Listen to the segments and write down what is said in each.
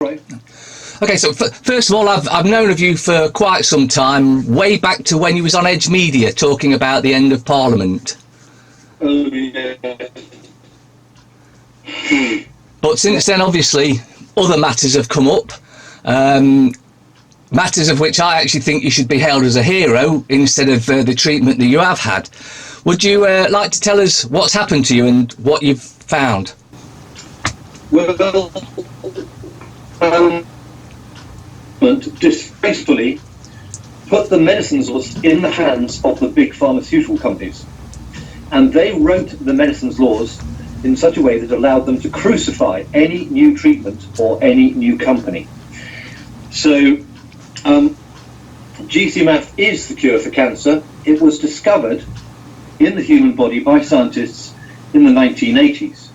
Right. Okay, so first of all, I've known of you for quite some time, way back to when you was on Edge Media talking about the end of Parliament. Oh, yeah. But since then, obviously, other matters have come up, matters of which I actually think you should be hailed as a hero instead of the treatment that you have had. Would you like to tell us what's happened to you and what you've found? Well, disgracefully put the medicines laws in the hands of the big pharmaceutical companies. And they wrote the medicines laws in such a way that allowed them to crucify any new treatment or any new company. So GCMAF is the cure for cancer. It was discovered in the human body by scientists in the 1980s.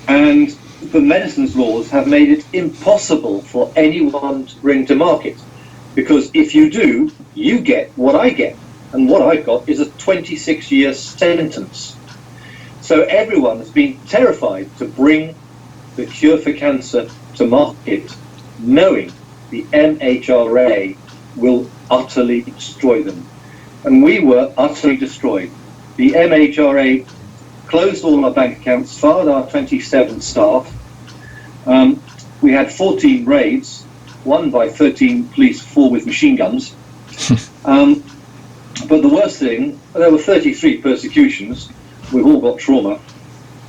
And the medicines laws have made it impossible for anyone to bring to market. Because if you do, you get what I get. And what I've got is a 26-year sentence. So everyone has been terrified to bring the cure for cancer to market, knowing the MHRA will utterly destroy them. And we were utterly destroyed. The MHRA closed all our bank accounts, fired our 27 staff. We had 14 raids, one by 13 police, 4 with machine guns. But the worst thing, there were 33 persecutions. We've all got trauma.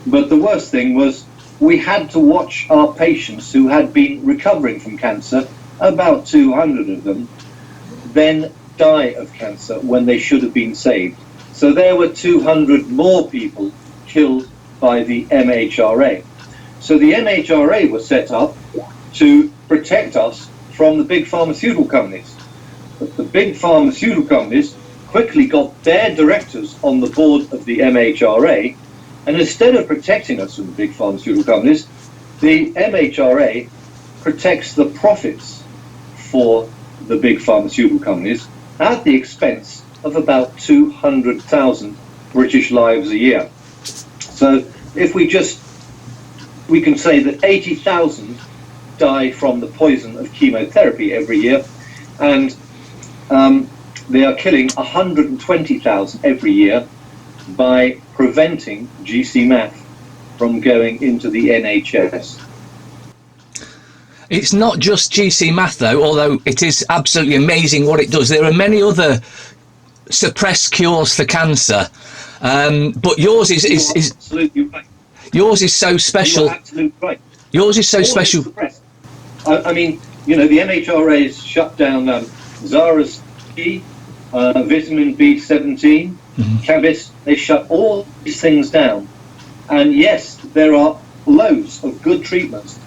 But the worst thing was we had to watch our patients who had been recovering from cancer, about 200 of them, then die of cancer when they should have been saved. So there were 200 more people killed by the MHRA. So the MHRA was set up to protect us from the big pharmaceutical companies. But the big pharmaceutical companies quickly got their directors on the board of the MHRA, and instead of protecting us from the big pharmaceutical companies, the MHRA protects the profits for the big pharmaceutical companies at the expense of about 200,000 British lives a year. So if we can say that 80,000 die from the poison of chemotherapy every year, and they are killing 120,000 every year by preventing GCMAF from going into the NHS. It's not just GCMAF though, although it is absolutely amazing what it does. There are many other suppressed cures for cancer, but yours is absolutely right. Yours is so special. You're absolutely right. Yours is so special. I mean, you know, the MHRA has shut down Zara's T, vitamin B17, Cabis. They shut all these things down. And yes, there are loads of good treatments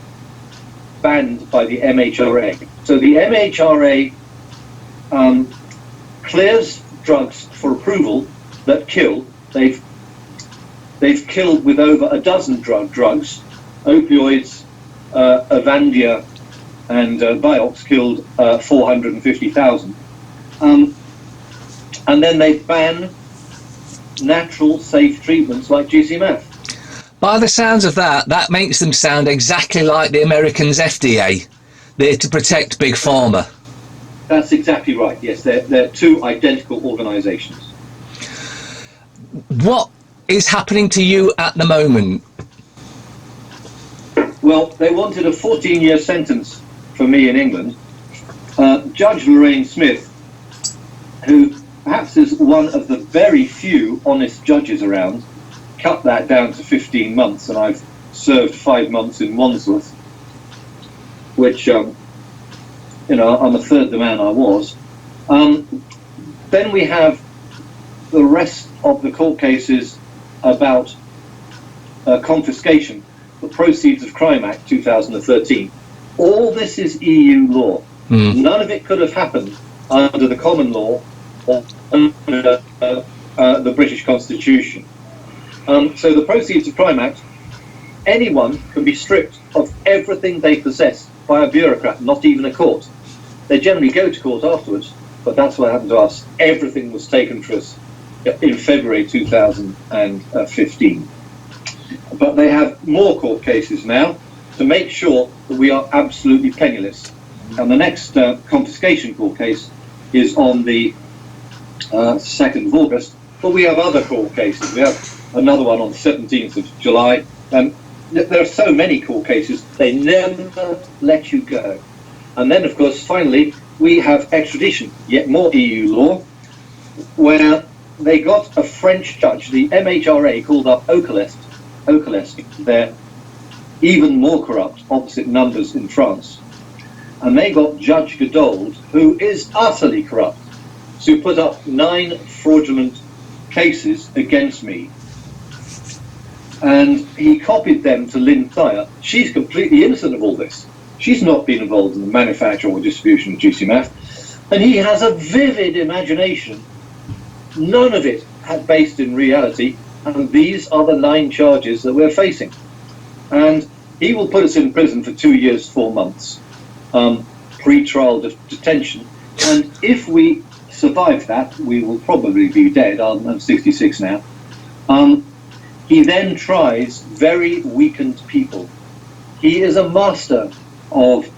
banned by the MHRA. So the MHRA clears drugs for approval that kill. They've killed with over a dozen drugs. Opioids, Avandia and Vioxx killed 450,000. And then they ban natural, safe treatments like GCMAF. By the sounds of that, that makes them sound exactly like the Americans' FDA. They're to protect Big Pharma. That's exactly right, yes. They're two identical organisations. What is happening to you at the moment? Well, they wanted a 14-year sentence for me in England. Judge Lorraine Smith, who perhaps is one of the very few honest judges around, cut that down to 15 months, and I've served 5 months in Wandsworth, which, you know, I'm a third the man I was. Then we have the rest of the court cases about confiscation, the Proceeds of Crime Act 2013. All this is EU law. None of it could have happened under the common law or under the British Constitution. So the Proceeds of Crime Act, anyone can be stripped of everything they possess by a bureaucrat, not even a court. They generally go to court afterwards, but that's what happened to us. Everything was taken for us in February 2015. But they have more court cases now. to make sure that we are absolutely penniless. And the next confiscation court case is on the 2nd of August, but we have other court cases. We have another one on the 17th of July. There are so many court cases, they never let you go. And then, of course, finally, we have extradition, yet more EU law, where they got a French judge, the MHRA, called up Oculest. They're even more corrupt, opposite numbers in France. And they got Judge Godold, who is utterly corrupt, to put up 9 fraudulent cases against me. And he copied them to Lynn Thayer. She's completely innocent of all this. She's not been involved in the manufacture or distribution of GCMAF. And he has a vivid imagination, none of it based in reality, and these are the 9 charges that we're facing. And he will put us in prison for 2 years, 4 months, pre-trial detention. And if we survive that, we will probably be dead. I'm 66 now. He then tries very weakened people. He is a master of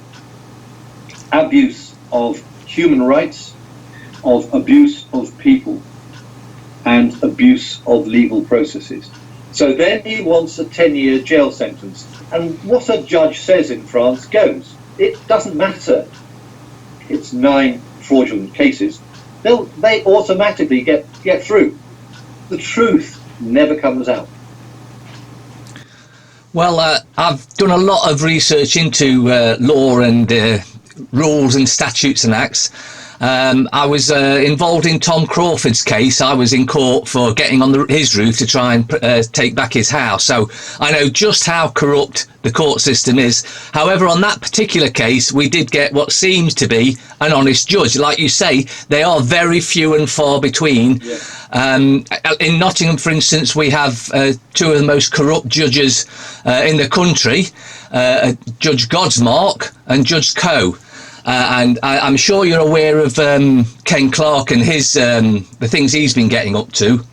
abuse of human rights, of abuse of people, and abuse of legal processes. So then he wants a 10-year jail sentence. And what a judge says in France goes. It doesn't matter. It's 9 fraudulent cases. They automatically get through. The truth never comes out. Well, I've done a lot of research into law and rules and statutes and acts. I was involved in Tom Crawford's case. I was in court for getting on his roof to try and take back his house. So I know just how corrupt the court system is. However, on that particular case, we did get what seems to be an honest judge. Like you say, they are very few and far between. Yeah. In Nottingham, for instance, we have 2 of the most corrupt judges in the country, Judge Godsmark and Judge Coe. And I'm sure you're aware of Ken Clarke and his the things he's been getting up to.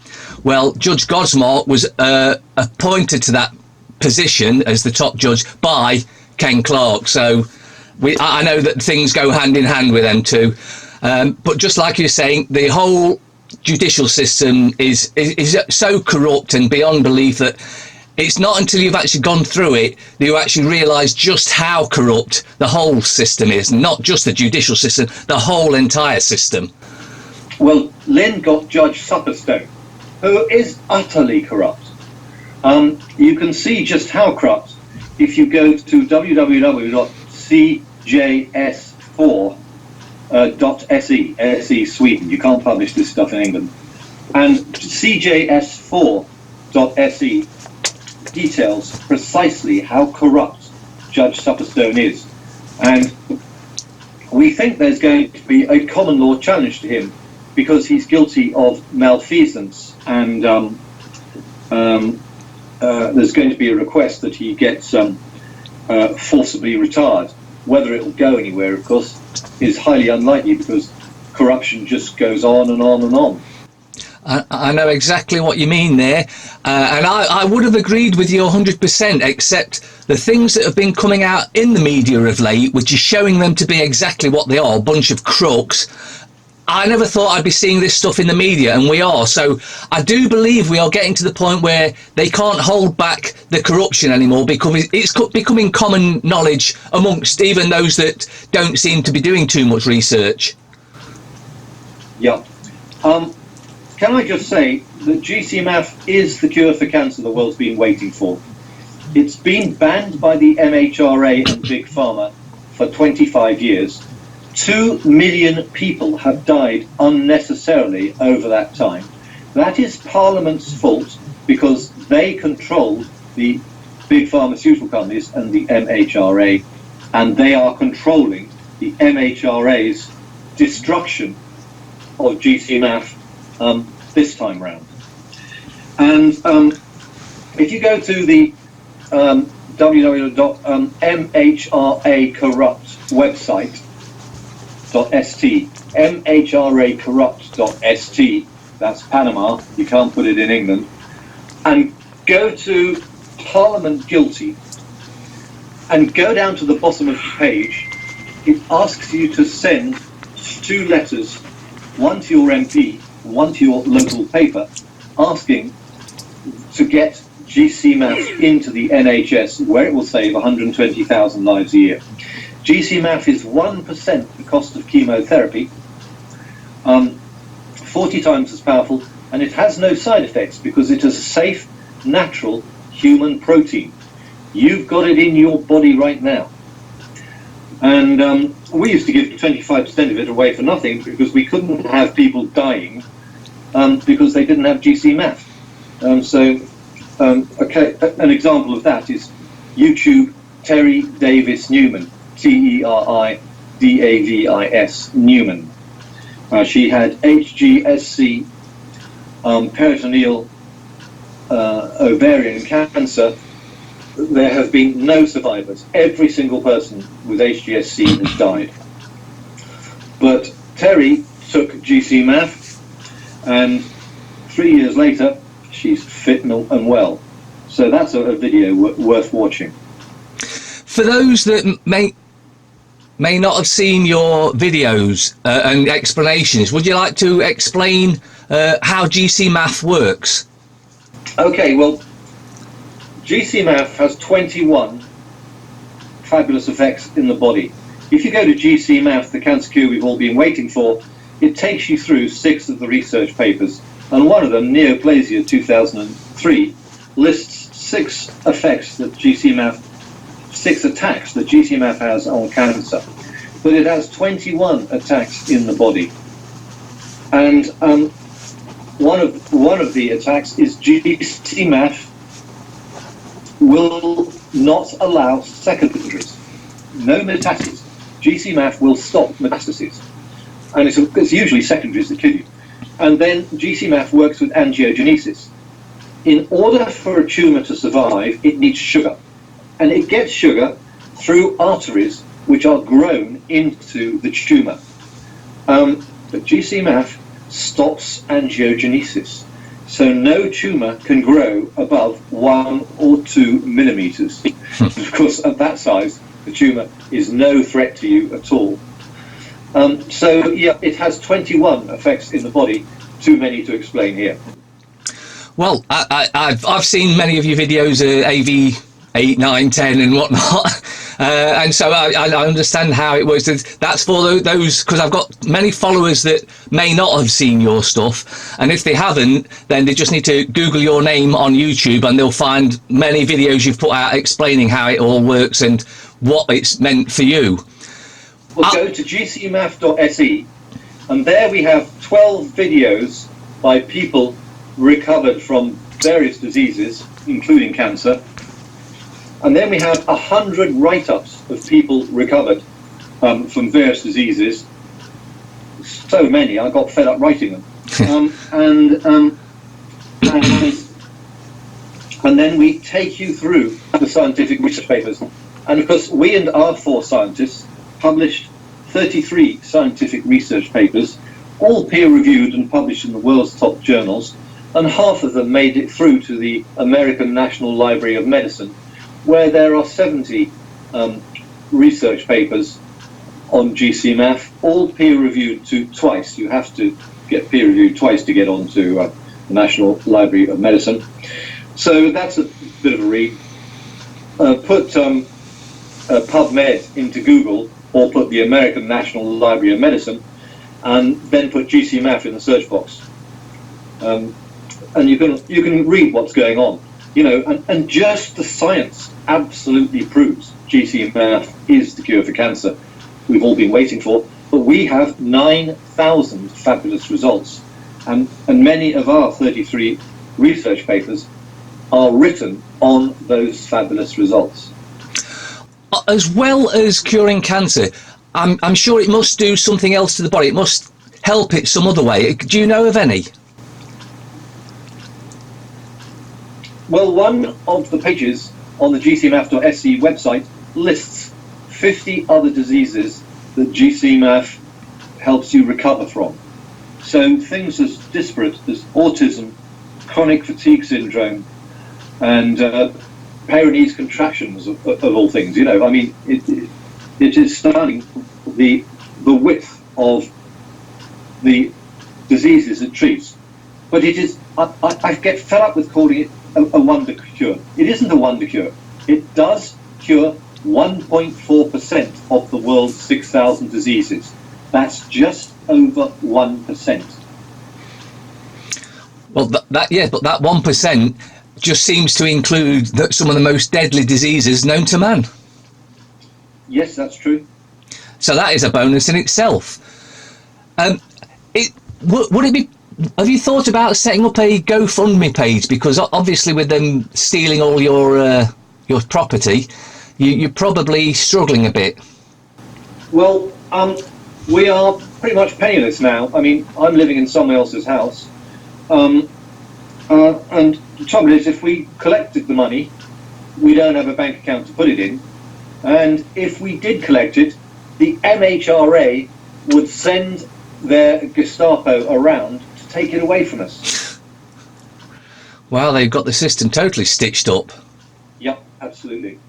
Well, Judge Godsmark was appointed to that position as the top judge by Ken Clarke. So I know that things go hand in hand with them too. But just like you're saying, the whole judicial system is so corrupt and beyond belief that it's not until you've actually gone through it that you actually realise just how corrupt the whole system is, not just the judicial system, the whole entire system. Well, Lynn got Judge Supperstone, who is utterly corrupt. You can see just how corrupt if you go to www.cjs4.se, SE Sweden. You can't publish this stuff in England. And cjs4.se details precisely how corrupt Judge Supperstone is. And we think there's going to be a common law challenge to him because he's guilty of malfeasance, and there's going to be a request that he gets forcibly retired. Whether it will go anywhere, of course, is highly unlikely because corruption just goes on and on and on. I know exactly what you mean there, and I would have agreed with you 100%, except the things that have been coming out in the media of late, which is showing them to be exactly what they are, a bunch of crooks. I never thought I'd be seeing this stuff in the media, and we are. So I do believe we are getting to the point where they can't hold back the corruption anymore because it's becoming common knowledge amongst even those that don't seem to be doing too much research. Yeah. Can I just say that GCMAF is the cure for cancer the world's been waiting for. It's been banned by the MHRA and Big Pharma for 25 years. 2 million people have died unnecessarily over that time. That is Parliament's fault because they control the big pharmaceutical companies and the MHRA, and they are controlling the MHRA's destruction of GCMAF this time round. And if you go to the www.mhracorrupt website.st, mhracorrupt.st, that's Panama, you can't put it in England, and go to Parliament guilty, and go down to the bottom of the page. It asks you to send 2 letters, one to your MP, one to your local paper, asking to get GCMAF into the NHS, where it will save 120,000 lives a year. GCMAF is 1% the cost of chemotherapy, 40 times as powerful, and it has no side effects because it is a safe, natural human protein. You've got it in your body right now. And we used to give 25% of it away for nothing because we couldn't have people dying because they didn't have GCMAF. Okay, an example of that is YouTube Terry Davis Newman, Terridavis Newman. She had HGSC, peritoneal ovarian cancer. There have been no survivors. Every single person with HGSC has died. But Terry took GCMAF, and 3 years later, she's fit and well. So that's a video worth watching. For those that may not have seen your videos and explanations, would you like to explain how GCMAF works? Okay, well, GCMAF has 21 fabulous effects in the body. If you go to GCMAF, the cancer cure we've all been waiting for, it takes you through 6 of the research papers, and one of them, Neoplasia 2003, lists 6 effects that GCMAF, 6 attacks that GCMAF has on cancer. But it has 21 attacks in the body. And one of the attacks is GCMAF will not allow secondaries, no metastases. GCMAF will stop metastases, and it's usually secondaries that kill you. And then GCMAF works with angiogenesis. In order for a tumour to survive, it needs sugar, and it gets sugar through arteries which are grown into the tumour. But GCMAF stops angiogenesis. So no tumour can grow above 1 or 2 millimetres. Of course, at that size, the tumour is no threat to you at all. So yeah, it has 21 effects in the body, too many to explain here. Well, I've seen many of your videos, AV 8, 9, 10 and whatnot. And so I understand how it works. That's for those, because I've got many followers that may not have seen your stuff, and if they haven't, then they just need to Google your name on YouTube and they'll find many videos you've put out explaining how it all works and what it's meant for you. Well, go to gcmaf.se, and there we have 12 videos by people recovered from various diseases, including cancer. And then we have 100 write-ups of people recovered from various diseases. So many, I got fed up writing them. And then we take you through the scientific research papers. And of course, we and our 4 scientists published 33 scientific research papers, all peer-reviewed and published in the world's top journals, and half of them made it through to the American National Library of Medicine, where there are 70 research papers on GCMAF, all peer-reviewed twice. You have to get peer-reviewed twice to get onto the National Library of Medicine. So that's a bit of a read. Put PubMed into Google, or put the American National Library of Medicine, and then put GCMAF in the search box. And you can read what's going on. You know, and just the science absolutely proves GCMAF is the cure for cancer we've all been waiting for. But we have 9,000 fabulous results, and many of our 33 research papers are written on those fabulous results. As well as curing cancer, I'm sure it must do something else to the body. It must help it some other way. Do you know of any? Well, one of the pages on the gcmaf.se website lists 50 other diseases that GCMAF helps you recover from. So things as disparate as autism, chronic fatigue syndrome, and Pyrenees contractions of all things. You know, I mean, it is stunning the width of the diseases it treats. But it is, I get fed up with calling it a wonder cure. It isn't a wonder cure. It does cure 1.4% of the world's 6,000 diseases. That's just over 1%. Well, but that 1% just seems to include some of the most deadly diseases known to man. Yes, that's true. So that is a bonus in itself. Would it be? Have you thought about setting up a GoFundMe page? Because obviously, with them stealing all your property, you're probably struggling a bit. Well, we are pretty much penniless now. I mean, I'm living in someone else's house, and the trouble is, if we collected the money, we don't have a bank account to put it in, and if we did collect it, the MHRA would send their Gestapo around to take it away from us. Wow, they've got the system totally stitched up. Yep, absolutely.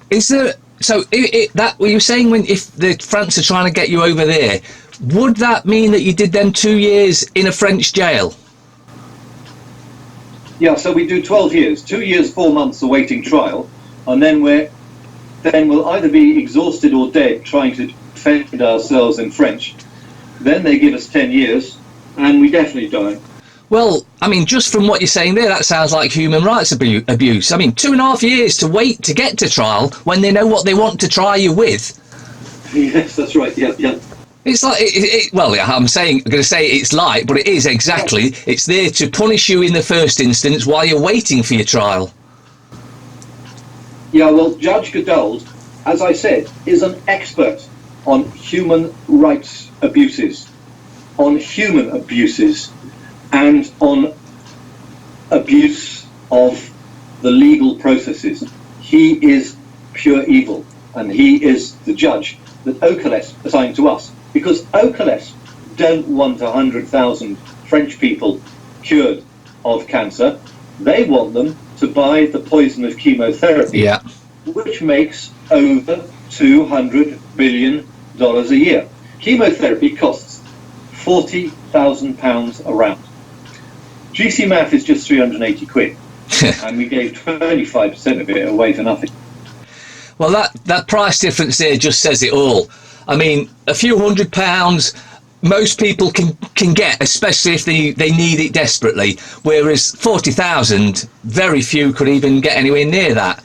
Is there? So that were you saying if the France are trying to get you over there, would that mean that you did them 2 years in a French jail? Yeah, so we do 12 years, 2 years, 4 months awaiting trial, and then we'll either be exhausted or dead trying to defend ourselves in French. Then they give us 10 years, and we definitely die. Well, I mean, just from what you're saying there, that sounds like human rights abuse. I mean, 2.5 years to wait to get to trial when they know what they want to try you with. Yes, that's right. Yeah. It's like, well, I'm going to say it's like, but it is exactly. It's there to punish you in the first instance while you're waiting for your trial. Yeah, well, Judge Goddard, as I said, is an expert on human rights abuses, and on abuse of the legal processes. He is pure evil, and he is the judge that Ocoles assigned to us, because Ocoles don't want 100,000 French people cured of cancer. They want them to buy the poison of chemotherapy, which makes over $200 billion a year. Chemotherapy costs £40,000 a round. GC math is just 380 quid, and we gave 25% of it away for nothing. Well, that price difference there just says it all. I mean, a few £100 most people can get, especially if they need it desperately, whereas 40,000, very few could even get anywhere near that.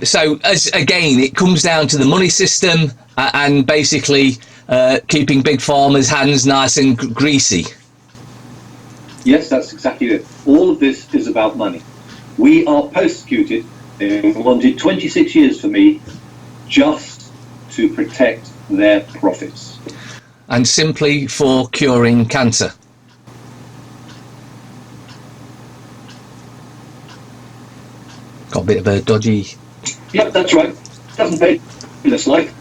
So, again, it comes down to the money system and basically keeping big farmers' hands nice and greasy. Yes, that's exactly it. All of this is about money. We are persecuted. They wanted 26 years for me just to protect their profits. And simply for curing cancer. Got a bit of a dodgy... Yep, that's right. Doesn't pay this like.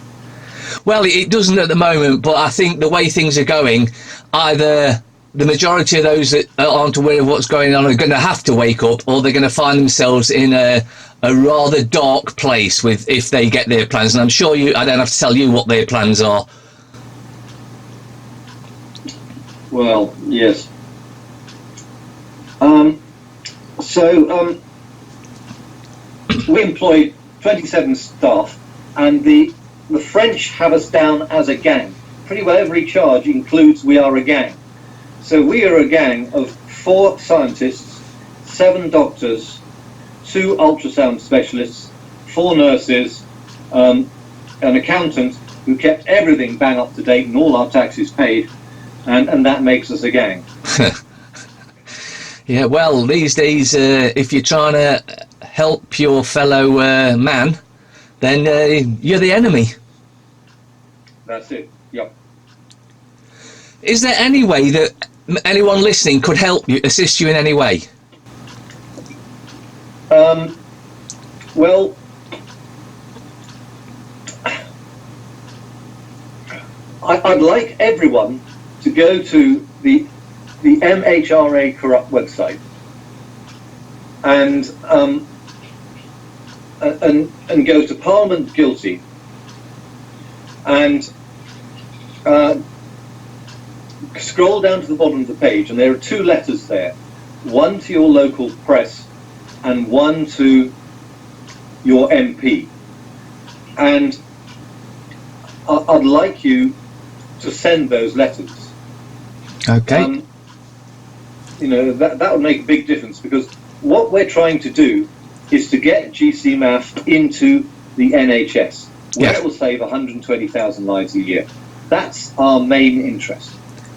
Well, it doesn't at the moment, but I think the way things are going, either the majority of those that aren't aware of what's going on are going to have to wake up, or they're going to find themselves in a rather dark place if they get their plans. And I'm sure I don't have to tell you what their plans are. Well, yes. We employ 27 staff, and the French have us down as a gang. Pretty well every charge includes we are a gang. So we are a gang of 4 scientists, 7 doctors, 2 ultrasound specialists, 4 nurses, an accountant who kept everything bang up to date and all our taxes paid, and that makes us a gang. Yeah, well, these days, if you're trying to help your fellow man, then you're the enemy. That's it, yep. Is there any way that anyone listening could help you, assist you in any way? Well, I'd like everyone to go to the MHRA corrupt website and go to Parliament guilty, and scroll down to the bottom of the page, and there are two letters there, one to your local press and one to your MP. And I'd like you to send those letters. Okay. That would make a big difference, because what we're trying to do is to get GCMAF into the NHS, where it will save 120,000 lives a year. That's our main interest.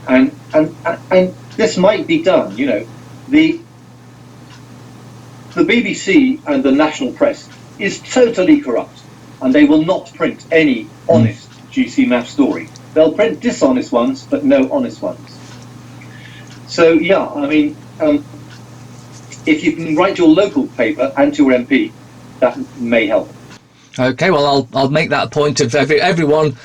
And this might be done. The BBC and the national press is totally corrupt, and they will not print any honest GCMAF story. They'll print dishonest ones, but no honest ones. So if you can write your local paper and to your MP, that may help. Okay, well, I'll make that point of everyone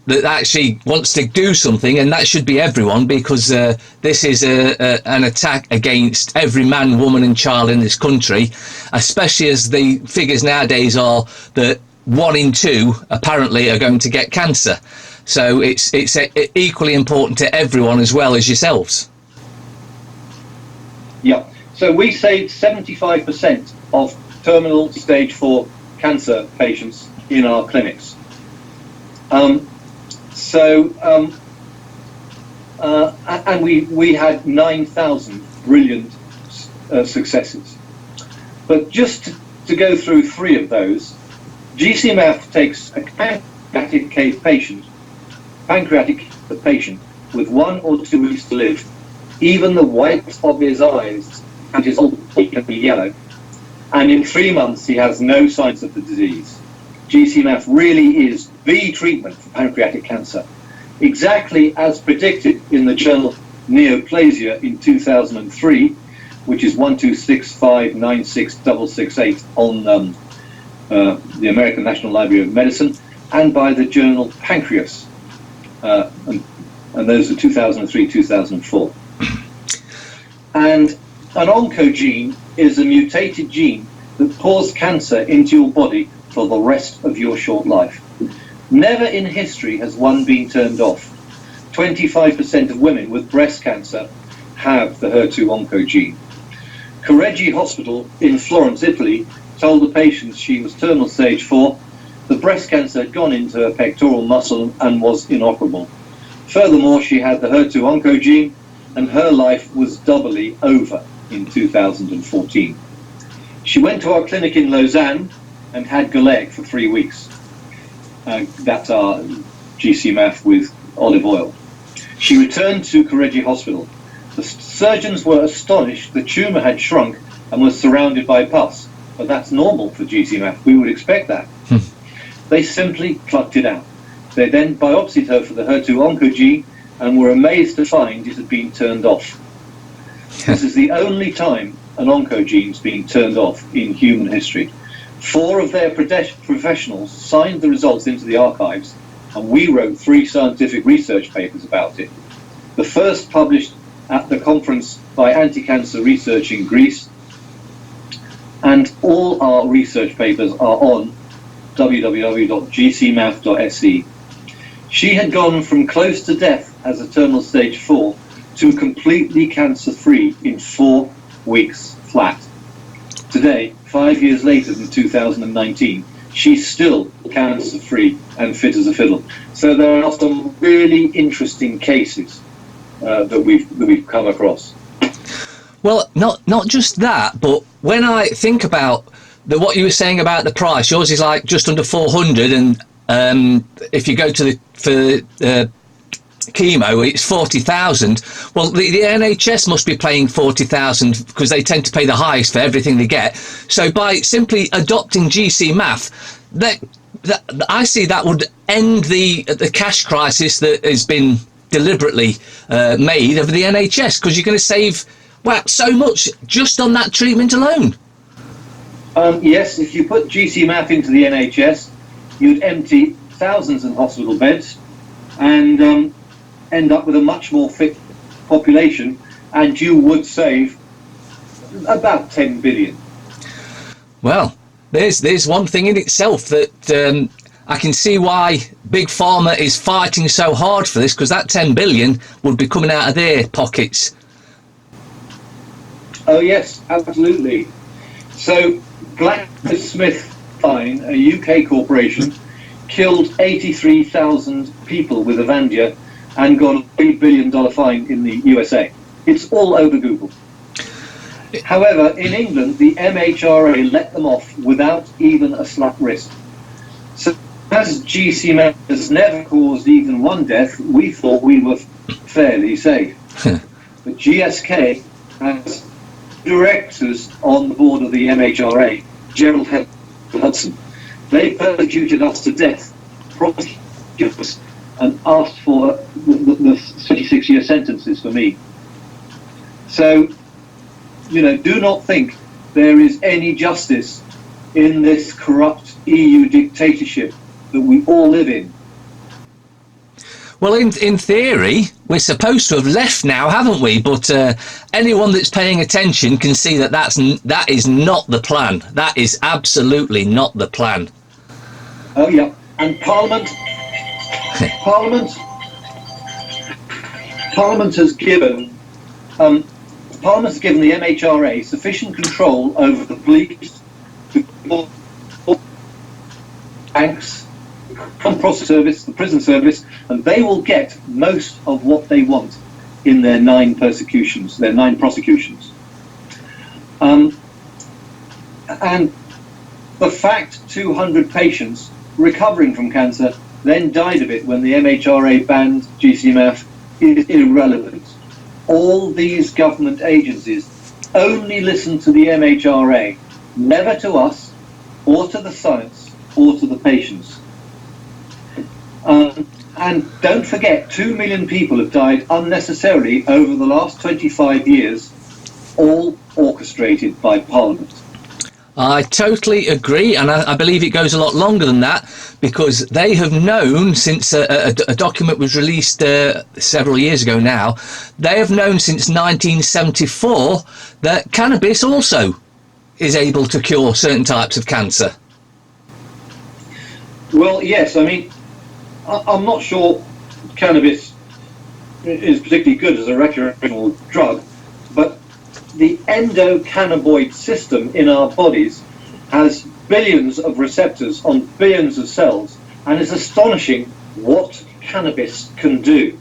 that actually wants to do something, and that should be everyone, because this is an attack against every man, woman and child in this country, especially as the figures nowadays are that 1 in 2 apparently are going to get cancer. So it's equally important to everyone as well as yourselves. Yeah. So we saved 75% of terminal stage 4 cancer patients in our clinics. And we had 9,000 brilliant successes. But just to go through 3 of those, GCMAF takes a pancreatic patient with 1 or 2 weeks to live. Even the whites of his eyes and his old can be yellow, and in 3 months he has no signs of the disease. GCMAF really is the treatment for pancreatic cancer, exactly as predicted in the journal Neoplasia in 2003, which is 126596668 on the American National Library of Medicine, and by the journal Pancreas, and those are 2003-2004. And an oncogene is a mutated gene that pours cancer into your body for the rest of your short life. Never in history has one been turned off. 25% of women with breast cancer have the HER2 oncogene. Correggi Hospital in Florence, Italy, told the patient she was terminal stage 4. The breast cancer had gone into her pectoral muscle and was inoperable. Furthermore, she had the HER2 oncogene, and her life was doubly over in 2014. She went to our clinic in Lausanne and had Galeg for 3 weeks. That's our GCMAF with olive oil. She returned to Correggi Hospital. The surgeons were astonished the tumour had shrunk and was surrounded by pus. But that's normal for GCMAF. We would expect that. They simply plucked it out. They then biopsied her for the HER2 oncogene and were amazed to find it had been turned off. This is the only time an oncogene's been turned off in human history. 4 of their professionals signed the results into the archives, and we wrote 3 scientific research papers about it. The first published at the conference by Anti-Cancer Research in Greece, and all our research papers are on www.gcmaf.se. She had gone from close to death as a terminal stage 4 to completely cancer-free in 4 weeks flat. Today, 5 years later than 2019, she's still cancer-free and fit as a fiddle. So there are some really interesting cases that we've come across. Well, not just that, but when I think about what you were saying about the price, yours is like just under 400, and if you go to for chemo, it's 40,000. Well, the NHS must be paying 40,000 because they tend to pay the highest for everything they get. So by simply adopting GCMAF, that I see that would end the cash crisis that has been deliberately made of the NHS, because you're going to save so much just on that treatment alone. Yes, if you put GCMAF into the NHS, you'd empty thousands of hospital beds and end up with a much more fit population, and you would save About 10 billion. Well, there's one thing in itself that I can see why Big Pharma is fighting so hard for this, because that 10 billion would be coming out of their pockets. Oh yes, absolutely. So GlaxoSmithKline, a UK corporation, killed 83,000 people with Avandia and got a $3 billion fine in the USA. It's all over Google. However, in England, the MHRA let them off without even a slap wrist. So as GCMAT has never caused even one death, we thought we were fairly safe. But GSK has directors on the board of the MHRA, Gerald Hudson. They persecuted us to death, prosecuted us, and asked for the 36-year sentences for me. So, do not think there is any justice in this corrupt EU dictatorship that we all live in. Well, in theory, we're supposed to have left now, haven't we? But anyone that's paying attention can see that is not the plan. That is absolutely not the plan. Oh yeah, and Parliament has given the MHRA sufficient control over the police, the banks, the process service, the prison service, and they will get most of what they want in their 9 prosecutions. And the fact 200 patients recovering from cancer then died of it when the MHRA banned GCMAF is irrelevant. All these government agencies only listen to the MHRA, never to us, or to the science, or to the patients. And don't forget, 2 million people have died unnecessarily over the last 25 years, all orchestrated by Parliament. I totally agree, and I believe it goes a lot longer than that, because they have known since a document was released several years ago now, they have known since 1974 that cannabis also is able to cure certain types of cancer. Well, yes, I mean, I'm not sure cannabis is particularly good as a recreational drug, but the endocannabinoid system in our bodies has billions of receptors on billions of cells, and it's astonishing what cannabis can do.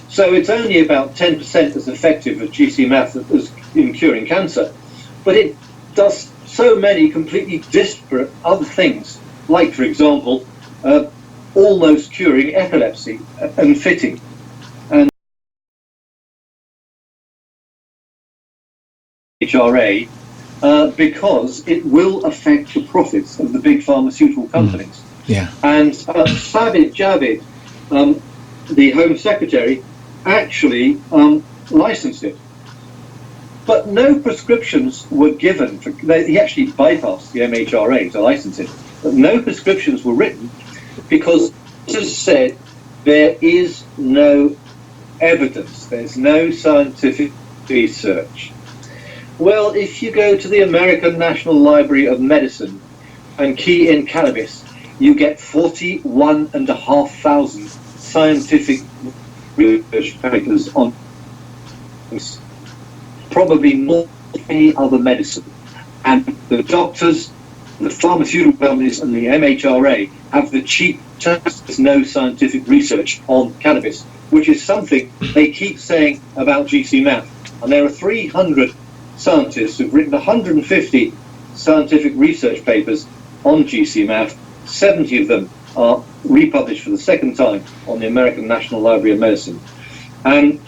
So it's only about 10% as effective as GCMAF as in curing cancer, but it does so many completely disparate other things, like, for example, almost curing epilepsy and fitting. And HRA, because it will affect the profits of the big pharmaceutical companies. Yeah. And Sajid Javid, the Home Secretary, actually licensed it. But no prescriptions were given. He actually bypassed the MHRA to license it. But no prescriptions were written because, as said, there is no evidence. There's no scientific research. Well, if you go to the American National Library of Medicine and key in cannabis, you get 41,500 scientific research papers on this, probably more than any other medicine. And the doctors, the pharmaceutical companies and the MHRA have the cheap terms. There's no scientific research on cannabis, which is something they keep saying about GCMAF. And there are 300 scientists who've written 150 scientific research papers on GCMAF. 70 of them are republished for the second time on the American National Library of Medicine. And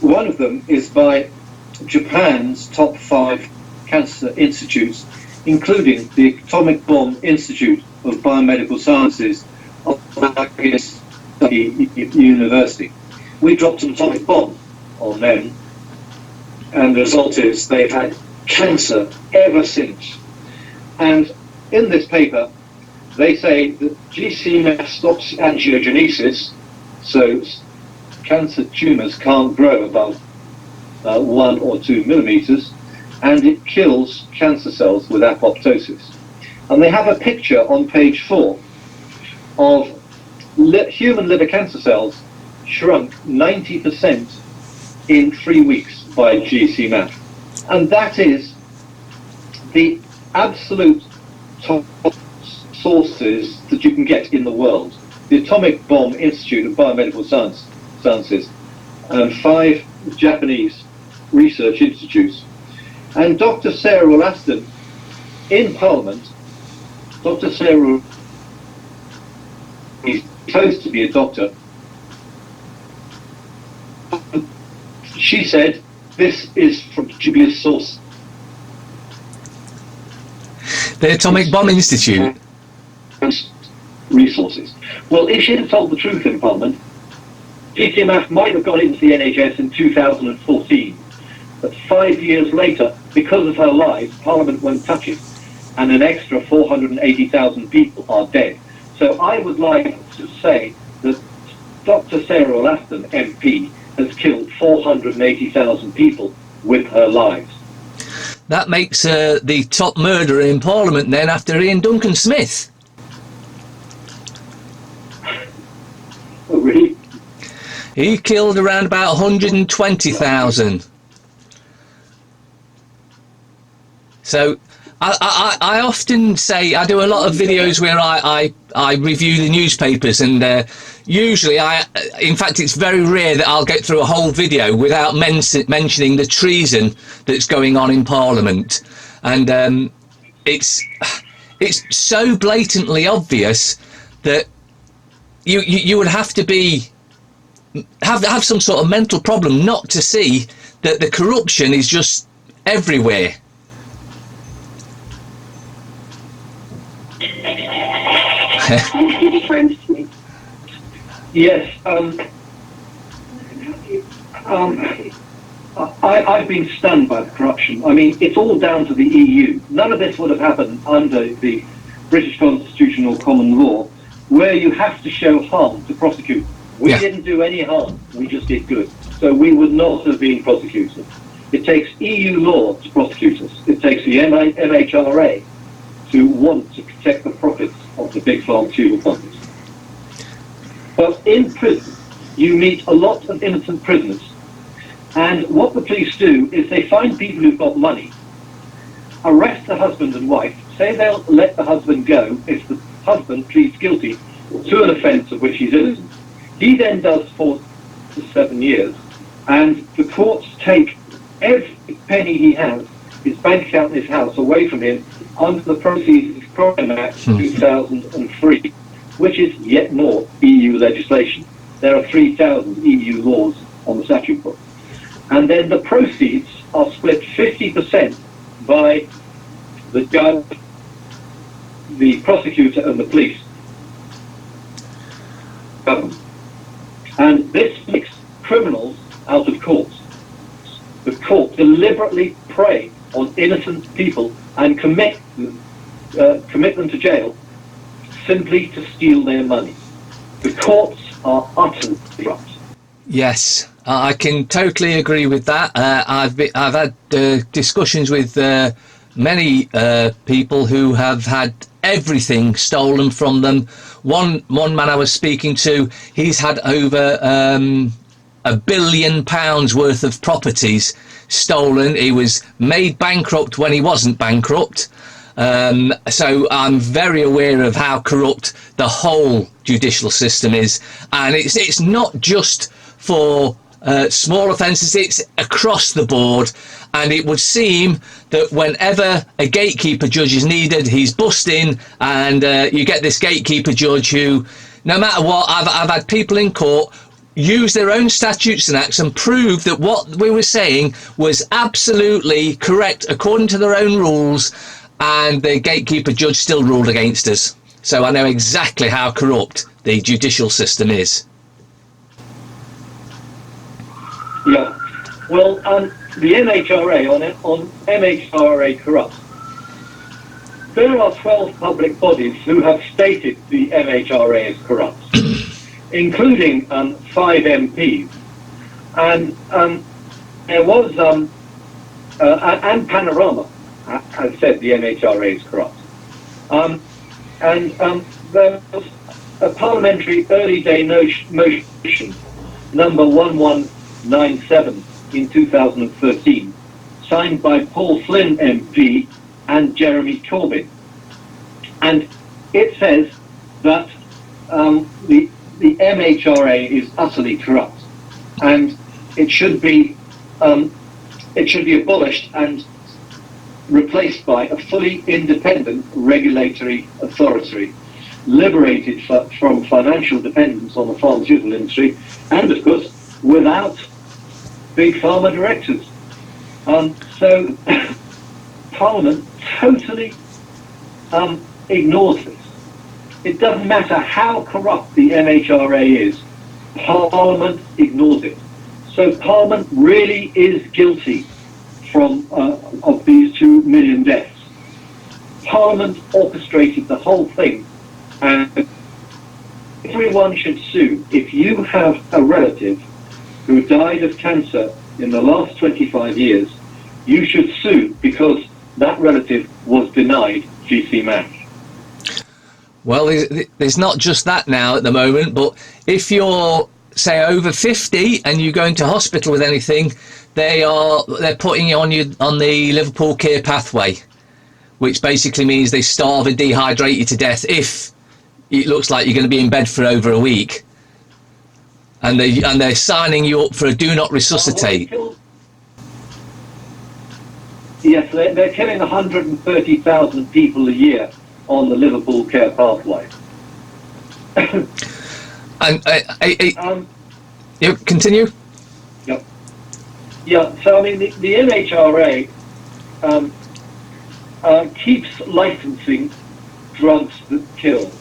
one of them is by Japan's top 5 cancer institutes, including the Atomic Bomb Institute of Biomedical Sciences of Nagasaki University. We dropped an atomic bomb on them, and the result is they've had cancer ever since. And in this paper, they say that GCMAF stops angiogenesis, so cancer tumours can't grow above 1 or 2 millimeters, and it kills cancer cells with apoptosis. And they have a picture on page 4 of human liver cancer cells shrunk 90% in 3 weeks by GC-MAP. And that is the absolute top sources that you can get in the world. The Atomic Bomb Institute of Biomedical Sciences and 5 Japanese research institutes. And Dr. Sarah Ralston in Parliament, Dr. Sarah is supposed to be a doctor. She said this is from dubious source. The Atomic Bomb Institute. Resources. Well, if she had told the truth in Parliament, GC-MAP might have gone into the NHS in 2014. But 5 years later, because of her lies, Parliament won't touch it, and an extra 480,000 people are dead. So I would like to say that Dr. Sarah Ralston, MP, has killed 480,000 people with her lies. That makes her the top murderer in Parliament then, after Ian Duncan Smith. Oh, really? He killed around about 120,000. So I often say, I do a lot of videos where I review the newspapers, and usually in fact it's very rare that I'll get through a whole video without mentioning the treason that's going on in Parliament. And it's so blatantly obvious that you would have to have some sort of mental problem not to see that the corruption is just everywhere. Yes, I've been stunned by the corruption. I mean, it's all down to the EU. None of this would have happened under the British Constitution or common law, where you have to show harm to prosecute. We didn't do any harm, we just did good. So we would not have been prosecuted. It takes EU law to prosecute us. It takes the MHRA to want to protect the profits of the big pharmaceutical companies. But in prison, you meet a lot of innocent prisoners. And what the police do is they find people who've got money, arrest the husband and wife, say they'll let the husband go if the husband pleads guilty to an offence of which he's innocent. He then does 4 to 7 years, and the courts take every penny he has, his bank account and his house, away from him under the Proceeds of Crime Act 2003, which is yet more EU legislation. There are 3,000 EU laws on the statute book. And then the proceeds are split 50% by the judge, the prosecutor and the police. And this makes criminals out of courts. The court deliberately prey on innocent people and commit them to jail simply to steal their money. The courts are utterly corrupt. Yes, I can totally agree with that. I've had discussions with many people who have had everything stolen from them. One man I was speaking to, he's had over £1 billion worth of properties stolen. He was made bankrupt when he wasn't bankrupt. So I'm very aware of how corrupt the whole judicial system is, and it's not just for small offences, it's across the board. And it would seem that whenever a gatekeeper judge is needed, he's bust in, and you get this gatekeeper judge who, no matter what, I've had people in court use their own statutes and acts and prove that what we were saying was absolutely correct according to their own rules, and the gatekeeper judge still ruled against us. So I know exactly how corrupt the judicial system is. Yeah, well, the MHRA, on MHRA corrupt, there are 12 public bodies who have stated the MHRA is corrupt, including 5 MPs. And there was and Panorama has said the MHRA is corrupt. There was a parliamentary early day motion number 1197 in 2013, signed by Paul Flynn MP and Jeremy Corbyn. And it says that the MHRA is utterly corrupt, and it should be abolished and replaced by a fully independent regulatory authority, liberated from financial dependence on the pharmaceutical industry, and of course without big pharma directors. So Parliament totally ignores this. It doesn't matter how corrupt the MHRA is, Parliament ignores it. So Parliament really is guilty of these 2 million deaths. Parliament orchestrated the whole thing, and everyone should sue. If you have a relative who died of cancer in the last 25 years, you should sue because that relative was denied GC MASH. Well, there's not just that now at the moment, but if you're, say, over 50 and you go into hospital with anything, they're putting you on the Liverpool Care Pathway, which basically means they starve and dehydrate you to death if it looks like you're going to be in bed for over a week, and they're signing you up for a do not resuscitate. Yes, they're killing 130,000 people a year on the Liverpool Care Pathway. And you continue. Yep. Yeah. So I mean, the MHRA keeps licensing drugs that kill.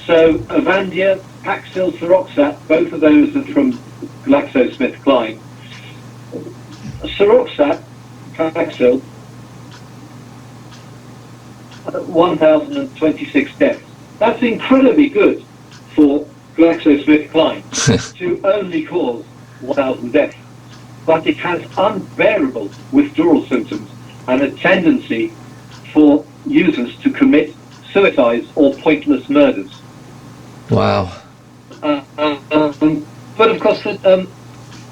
So Avandia, Paxil, Seroxat, both of those are from GlaxoSmithKline. Seroxat, Paxil, 1,026 deaths. That's incredibly good for GlaxoSmithKline to only cause 1,000 deaths. But it has unbearable withdrawal symptoms and a tendency for users to commit suicides or pointless murders. Wow. But of course, the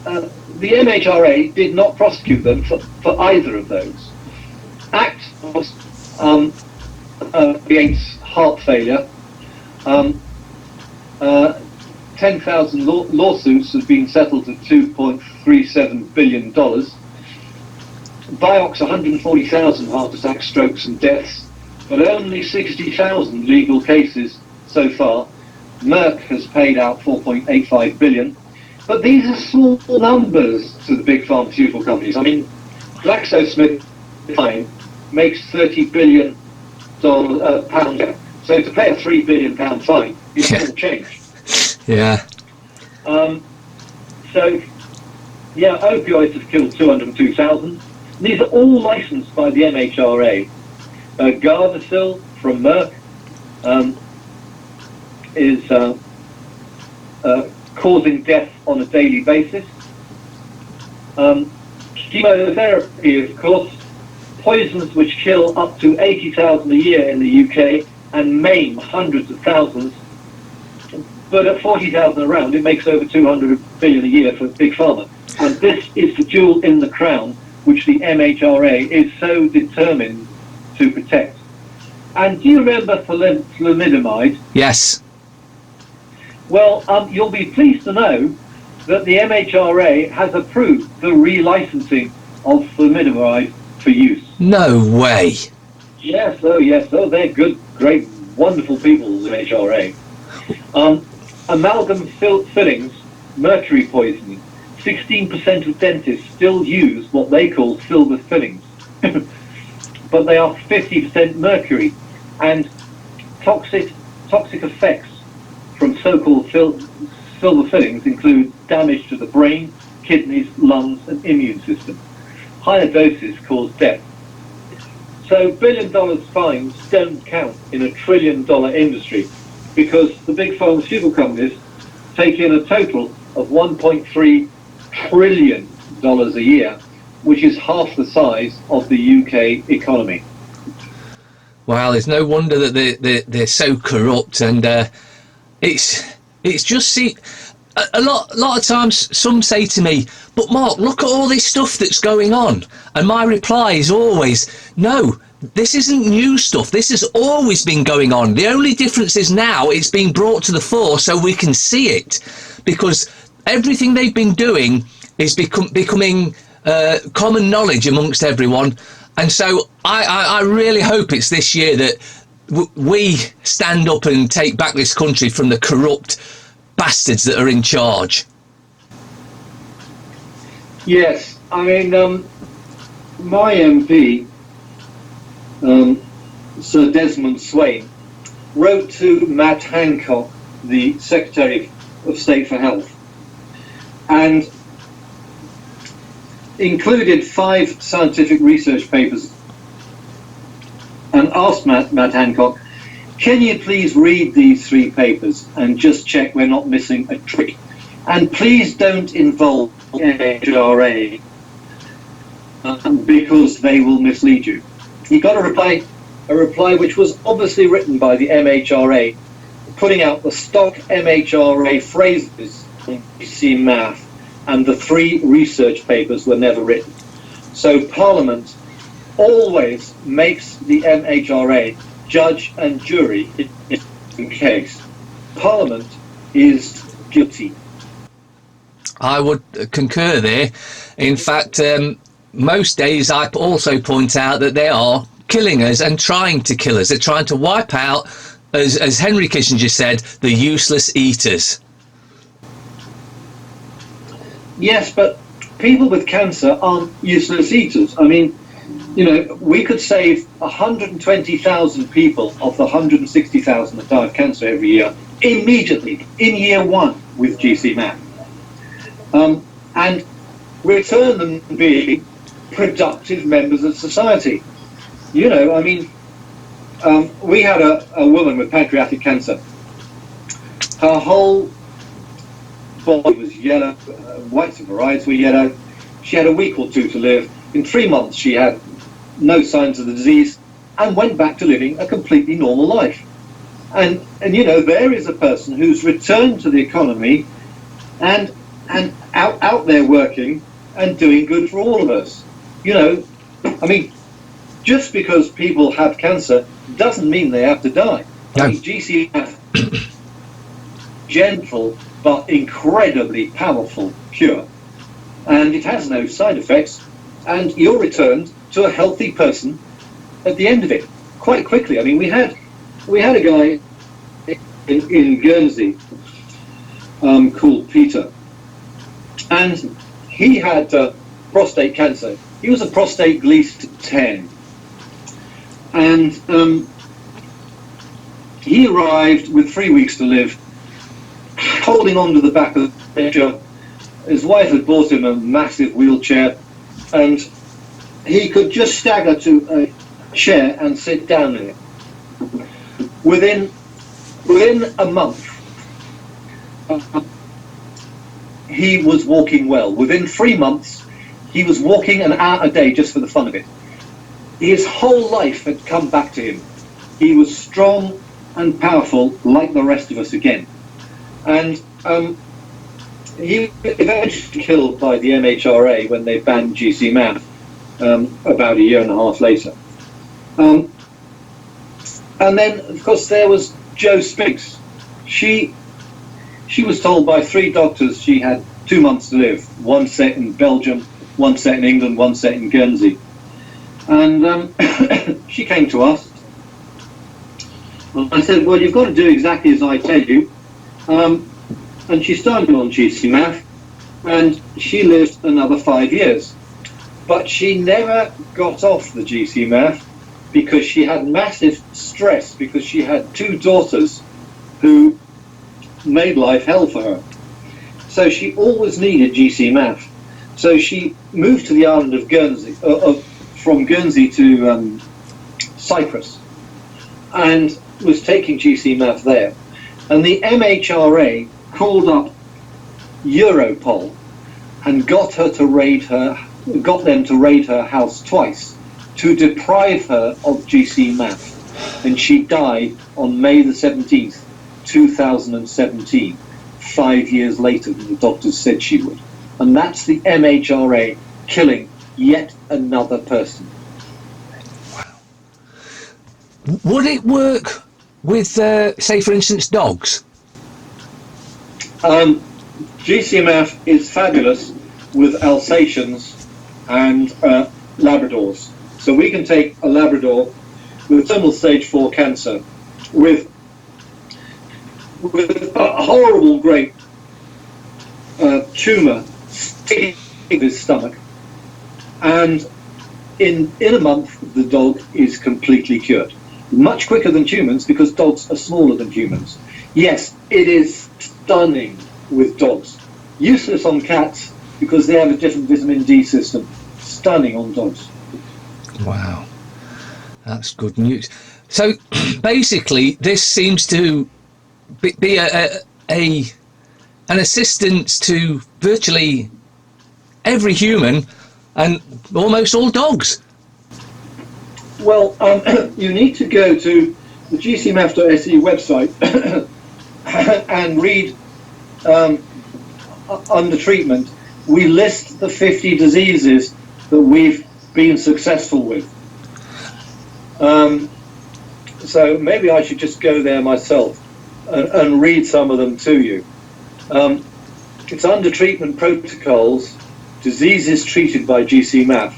MHRA did not prosecute them for either of those. ACT was against heart failure. 10,000 lawsuits have been settled at $2.37 billion. Vioxx, 140,000 heart attacks, strokes and deaths, but only 60,000 legal cases so far. Merck has paid out 4.85 billion. But these are small numbers to the big pharmaceutical companies. I mean, GlaxoSmithKline makes £30 billion pounds. So to pay a £3 billion fine is small change. Yeah. So, yeah, opioids have killed 202,000. These are all licensed by the MHRA. Gardasil from Merck is causing death on a daily basis. Chemotherapy, of course, poisons which kill up to 80,000 a year in the UK and maim hundreds of thousands. But at 40,000 a round, it makes over 200 billion a year for Big Pharma. And this is the jewel in the crown, which the MHRA is so determined to protect. And do you remember thalidomide? Yes. Well, you'll be pleased to know that the MHRA has approved the relicensing of thalidomide for use. No way. Yes, oh, they're good, great, wonderful people, the MHRA. Amalgam fillings, mercury poisoning. 16% of dentists still use what they call silver fillings, but they are 50% mercury, and toxic effects from so-called silver fillings include damage to the brain, kidneys, lungs, and immune system. Higher doses cause death. So $1 billion fines don't count in a $1 trillion industry, because the big pharmaceutical companies take in a total of $1.3 trillion a year which is half the size of the UK economy. Wow, there's no wonder that they're so corrupt, and it's just see a lot of times some say to me, but Mark, look at all this stuff that's going on, and my reply is always, no, this isn't new stuff. This has always been going on. The only difference is now it's being brought to the fore so we can see it, because everything they've been doing is becoming common knowledge amongst everyone. And so I really hope it's this year that we stand up and take back this country from the corrupt bastards that are in charge. Yes, I mean, my MP, Sir Desmond Swain, wrote to Matt Hancock, the Secretary of State for Health, and included 5 scientific research papers, and asked Matt Hancock, can you please read these 3 papers and just check we're not missing a trick? And please don't involve NHRA because they will mislead you. He got a reply which was obviously written by the MHRA, putting out the stock MHRA phrases in GC math, and the 3 research papers were never written. So Parliament always makes the MHRA judge and jury in case. Parliament is guilty. I would concur there. In fact, most days I also point out that they are killing us and trying to kill us. They're trying to wipe out, as Henry Kissinger said, the useless eaters. Yes, but people with cancer aren't useless eaters. I mean, you know, we could save 120,000 people of the 160,000 that die of cancer every year immediately in year 1 with GC math, and return them being productive members of society. You know, I mean, we had a woman with pancreatic cancer. Her whole body was yellow, whites of her eyes were yellow. She had a week or 2 to live. In 3 months she had no signs of the disease and went back to living a completely normal life. And you know, there is a person who's returned to the economy and out there working and doing good for all of us. You know, I mean, just because people have cancer doesn't mean they have to die. No. I mean, GCF, gentle but incredibly powerful cure, and it has no side effects, and you're returned to a healthy person at the end of it quite quickly. I mean, we had a guy in Guernsey called Peter, and he had prostate cancer. He was a prostate Gleason 10, and he arrived with 3 weeks to live, holding on to the back of the picture. His wife had bought him a massive wheelchair, and he could just stagger to a chair and sit down in it. Within a month, he was walking well. Within 3 months, he was walking an hour a day just for the fun of it. His whole life had come back to him. He was strong and powerful like the rest of us again. And he was eventually killed by the MHRA when they banned GC math about a year and a half later. And then, of course, there was Jo Spinks. She was told by 3 doctors she had 2 months to live. 1 set in Belgium, 1 set in England, 1 set in Guernsey. And she came to us. I said, well, you've got to do exactly as I tell you. And she started on GC math, and she lived another 5 years. But she never got off the GC math because she had massive stress, because she had 2 daughters who made life hell for her. So she always needed GC math. So she moved to the island of Guernsey, from Guernsey to Cyprus, and was taking GC math there. And the MHRA called up Europol and got her to got them to raid her house twice to deprive her of GC-MAF. And she died on May the 17th, 2017, 5 years later than the doctors said she would. And that's the MHRA killing yet another person. Wow. Would it work with, say, for instance, dogs? GC-MAF is fabulous with Alsatians and Labradors. So we can take a Labrador with terminal stage 4 cancer, with a horrible great tumour sticking in his stomach, and in a month the dog is completely cured. Much quicker than humans, because dogs are smaller than humans. Yes, it is stunning with dogs. Useless on cats because they have a different vitamin D system. Stunning on dogs. Wow, that's good news. So basically, this seems to be an assistance to virtually every human and almost all dogs. Well, you need to go to the gcmaf.se website and read under treatment. We list the 50 diseases that we've been successful with. So maybe I should just go there myself and read some of them to you. It's under treatment protocols, diseases treated by GC-MAF.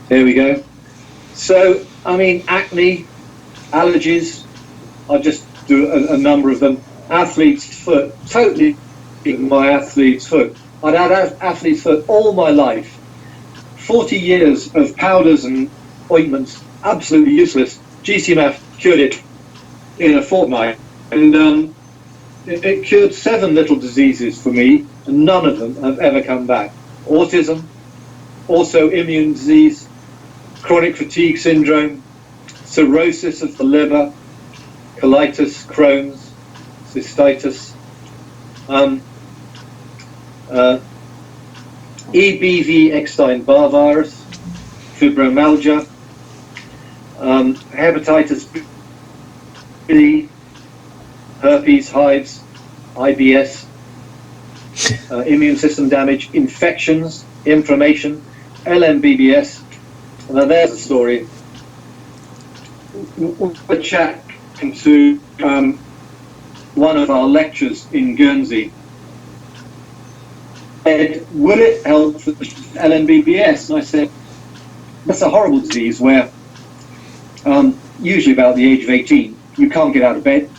Here we go. So, I mean, acne, allergies, I'll just do a number of them. Athlete's foot, totally my athlete's foot. I'd had athlete's foot all my life. 40 years of powders and ointments, absolutely useless. GC-MAF cured it in a fortnight. And it cured 7 little diseases for me, and none of them have ever come back. Autism, autoimmune disease, chronic fatigue syndrome, cirrhosis of the liver, colitis, Crohn's, cystitis, EBV Epstein-Barr virus, fibromyalgia, hepatitis B, herpes, hives, IBS, immune system damage, infections, inflammation, LMBBS. Now there's a story. A chap came to one of our lectures in Guernsey. Said, will it help for LMBBS? And I said, that's a horrible disease where usually about the age of 18 you can't get out of bed.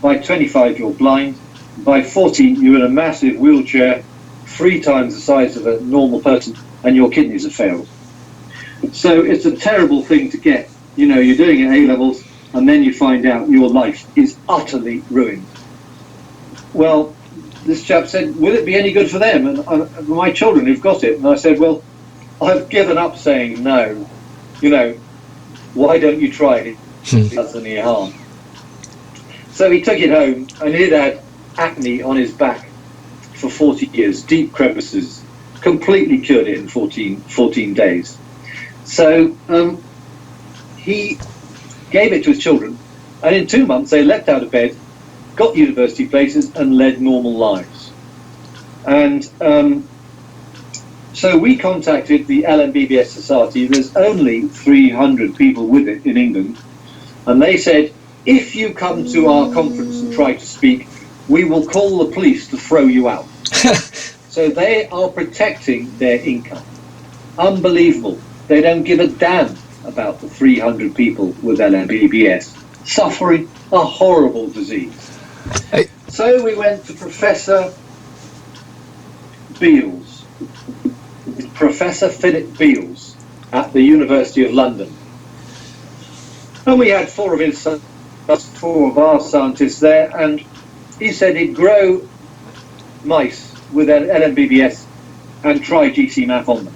By 25 you're blind. By 40 you're in a massive wheelchair 3 times the size of a normal person, and your kidneys have failed. So it's a terrible thing to get. You know, you're doing it A-levels and then you find out your life is utterly ruined. Well, this chap said, will it be any good for them and my children who've got it? And I said, well, I've given up saying no. You know, why don't you try it? It does any harm. So he took it home, and he'd had acne on his back for 40 years, deep crevices, completely cured it in 14 days. So he gave it to his children, and in 2 months they leapt out of bed, got university places, and led normal lives. And so we contacted the LMBBS Society. There's only 300 people with it in England, and they said, if you come to our conference and try to speak, we will call the police to throw you out. So they are protecting their income. Unbelievable. They don't give a damn about the 300 people with LMBBS suffering a horrible disease. Hey. So we went to Professor Beales, Professor Philip Beales at the University of London. And we had 4 of our scientists there, and he said he'd grow mice with LMBBS and try GC-MAF on them.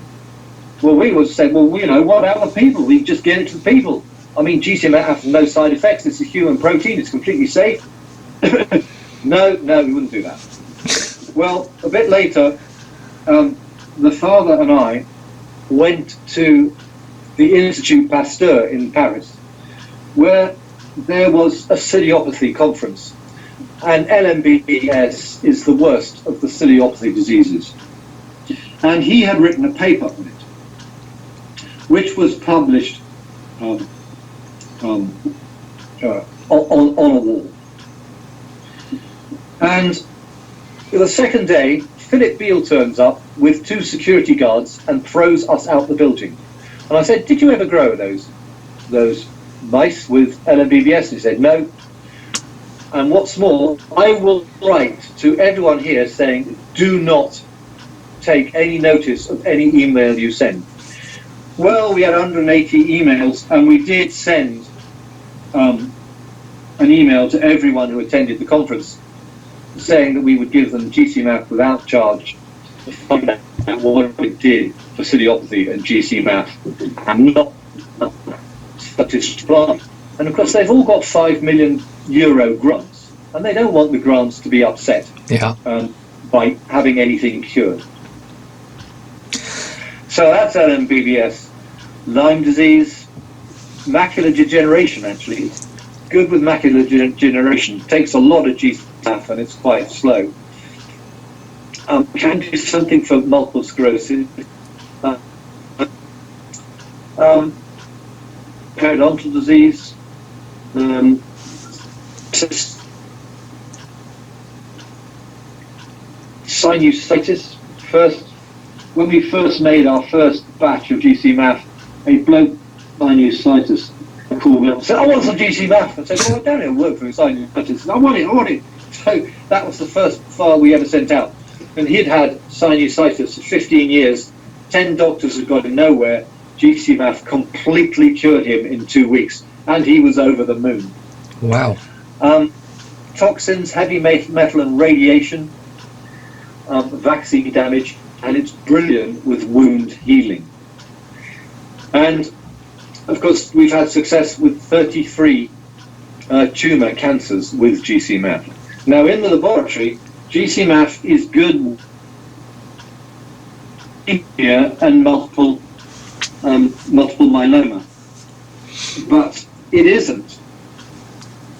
Well, we would say, well, you know, what about the people? We just get it to the people. I mean, GC-MAF has no side effects. It's a human protein. It's completely safe. No, we wouldn't do that. Well, a bit later, the father and I went to the Institut Pasteur in Paris, where there was a ciliopathy conference, and LMBS is the worst of the ciliopathy diseases. And he had written a paper on it, which was published on a wall. And the second day, Philip Beale turns up with 2 security guards and throws us out the building. And I said, did you ever grow those mice with LMBBS? He said, no. And what's more, I will write to everyone here saying, do not take any notice of any email you send. Well, we had 180 emails, and we did send an email to everyone who attended the conference saying that we would give them GCMAF without charge to find out what it did for ciliopathy and GCMAF, and not supply. And of course, they've all got €5 million grants, and they don't want the grants to be upset by having anything cured. So that's LMBBS. Lyme disease, macular degeneration, actually. It's good with macular degeneration. It takes a lot of GCMAF and it's quite slow. Can do something for multiple sclerosis. Periodontal disease. Sinusitis. When we first made our first batch of GCMAF, a bloke sinusitis called me up and said, I want some GCMAF. I said, well, I don't know, work for sinusitis. I want it. So that was the first file we ever sent out. And he'd had sinusitis for 15 years, 10 doctors had got him nowhere. GCMAF completely cured him in 2 weeks, and he was over the moon. Wow. Toxins, heavy metal and radiation, vaccine damage, and it's brilliant with wound healing. And of course, we've had success with 33 tumour cancers with GCMAF. Now, in the laboratory, GCMAF is good leukemia and multiple myeloma, but it isn't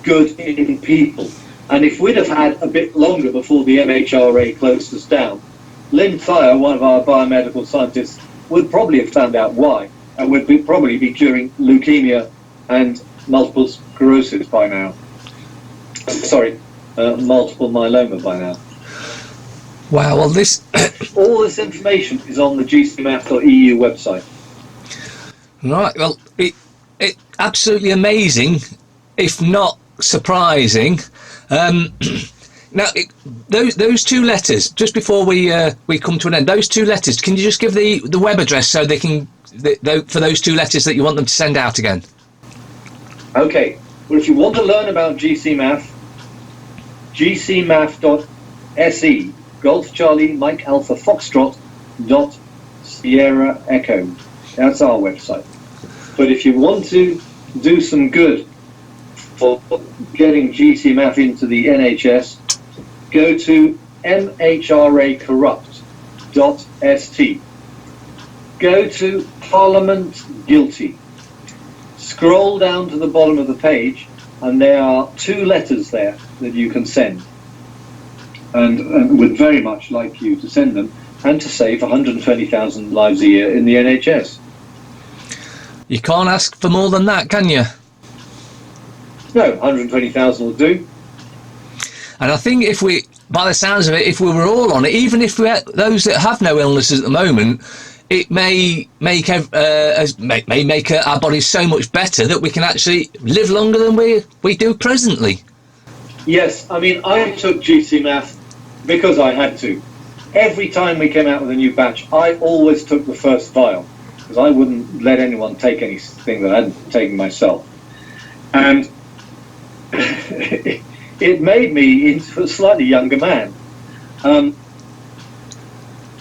good in people. And if we'd have had a bit longer before the MHRA closed us down, Lynn Thayer, one of our biomedical scientists, would probably have found out why, and would probably be curing leukemia and multiple sclerosis by now. Multiple myeloma by now. Wow, well all this information is on the gcmaf.eu website. Right, well, it absolutely amazing, if not surprising. Now, those 2 letters, just before we come to an end, those 2 letters, can you just give the web address so they can, for those 2 letters that you want them to send out again? Okay, well, if you want to learn about GCMAF, gcmaf.se, Golf Charlie Mike Alpha Foxtrot .Sierra Echo. That's our website. But if you want to do some good for getting GCMAF into the NHS, go to mhracorrupt.st. Go to Parliament Guilty. Scroll down to the bottom of the page, and there are 2 letters there that you can send. And would very much like you to send them and to save 120,000 lives a year in the NHS. You can't ask for more than that, can you? No, 120,000 will do. And I think by the sounds of it, if we were all on it, even if we had those that have no illnesses at the moment, it may make our bodies so much better that we can actually live longer than we do presently. Yes, I mean, I took GCMAF because I had to. Every time we came out with a new batch, I always took the first vial, because I wouldn't let anyone take anything that I hadn't taken myself. And it made me into a slightly younger man. And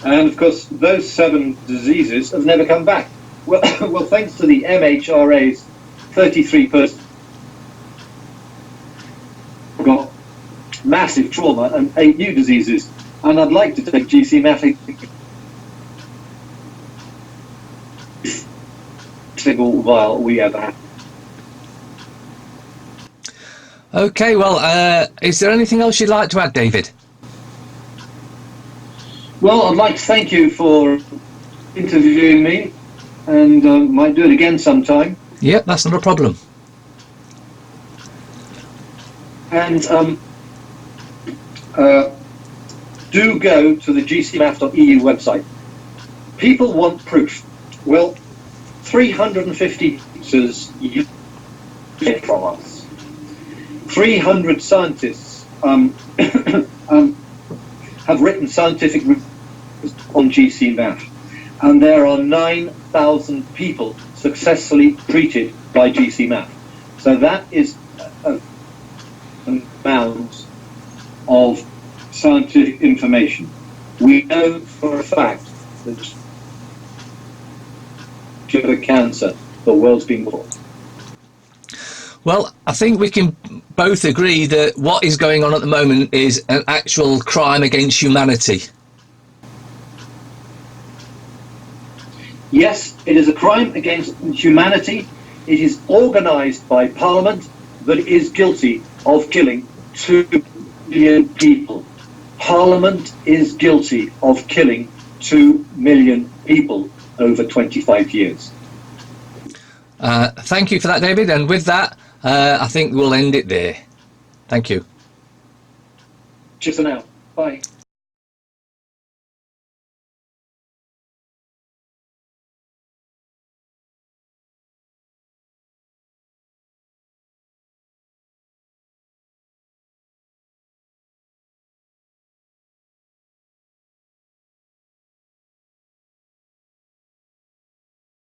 of course, those 7 diseases have never come back. Well, thanks to the MHRA's 33 person got massive trauma and 8 new diseases. And I'd like to take GC-MAF single vial we ever had. Okay, well, is there anything else you'd like to add, David? Well, I'd like to thank you for interviewing me, and might do it again sometime. Yep, that's not a problem. And do go to the gcmaf.eu website. People want proof. Well, 350 users get from us. 300 scientists have written scientific reviews on GC-MAF, and there are 9,000 people successfully treated by GC-MAF. So that is an amount of scientific information. We know for a fact that sugar cancer, the world's been for. Well, I think we can both agree that what is going on at the moment is an actual crime against humanity. Yes, it is a crime against humanity. It is organised by Parliament that is guilty of killing 2 million people. Parliament is guilty of killing 2 million people over 25 years. Thank you for that, David. And with that, I think we'll end it there. Thank you. Cheers for now. Bye.